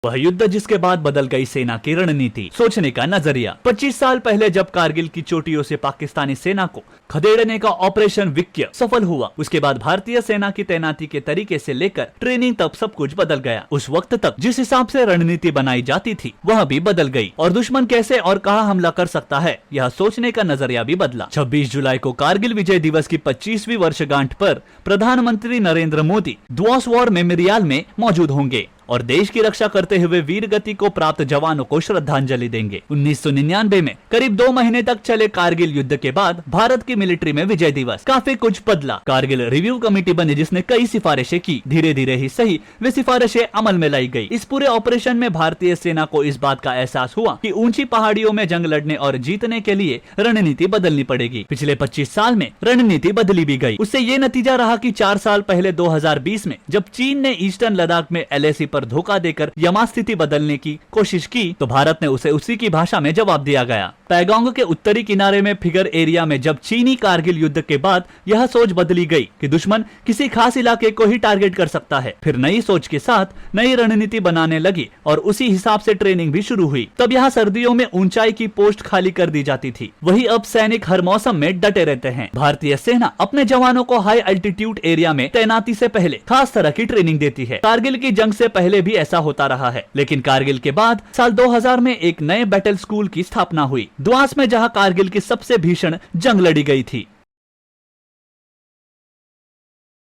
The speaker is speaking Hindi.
वह युद्ध जिसके बाद बदल गई सेना की रणनीति, सोचने का नजरिया। 25 साल पहले जब कारगिल की चोटियों से पाकिस्तानी सेना को खदेड़ने का ऑपरेशन विक्य सफल हुआ, उसके बाद भारतीय सेना की तैनाती के तरीके से लेकर ट्रेनिंग तक सब कुछ बदल गया। उस वक्त तक जिस हिसाब से रणनीति बनाई जाती थी वह भी बदल गई और दुश्मन कैसे और कहां हमला कर सकता है यह सोचने का नजरिया भी बदला। 26 जुलाई को कारगिल विजय दिवस की 25वीं वर्षगांठ पर प्रधानमंत्री नरेंद्र मोदी द्वास वॉर मेमोरियल में मौजूद होंगे और देश की रक्षा करते हुए वीर गति को प्राप्त जवानों को श्रद्धांजलि देंगे। 1999 में करीब 2 महीने तक चले कारगिल युद्ध के बाद भारत की मिलिट्री में विजय दिवस काफी कुछ बदला। कारगिल रिव्यू कमेटी बनी जिसने कई सिफारिशें की, धीरे धीरे ही सही वे सिफारिशें अमल में लाई गई। इस पूरे ऑपरेशन में भारतीय सेना को इस बात का एहसास हुआ कि ऊंची पहाड़ियों में जंग लड़ने और जीतने के लिए रणनीति बदलनी पड़ेगी। पिछले 25 साल में रणनीति बदली भी गई। उससे ये नतीजा रहा कि 4 साल पहले 2020 में जब चीन ने ईस्टर्न लद्दाख में LAC पर धोखा देकर यमा स्थिति बदलने की कोशिश की तो भारत ने उसे उसी की भाषा में जवाब दिया गया। पैगोंग के उत्तरी किनारे में फिगर एरिया में जब चीनी कारगिल युद्ध के बाद यह सोच बदली गई कि दुश्मन किसी खास इलाके को ही टारगेट कर सकता है, फिर नई सोच के साथ नई रणनीति बनाने लगी और उसी हिसाब से ट्रेनिंग भी शुरू हुई। तब यहाँ सर्दियों में ऊंचाई की पोस्ट खाली कर दी जाती थी, वही अब सैनिक हर मौसम में डटे रहते हैं। भारतीय सेना अपने जवानों को हाई अल्टीट्यूड एरिया में तैनाती से पहले खास तरह की ट्रेनिंग देती है। कारगिल की जंग से पहले भी ऐसा होता रहा है, लेकिन कारगिल के बाद साल 2000 में एक नए बैटल स्कूल की स्थापना हुई द्वास में, जहां कारगिल की सबसे भीषण जंग लड़ी गई थी।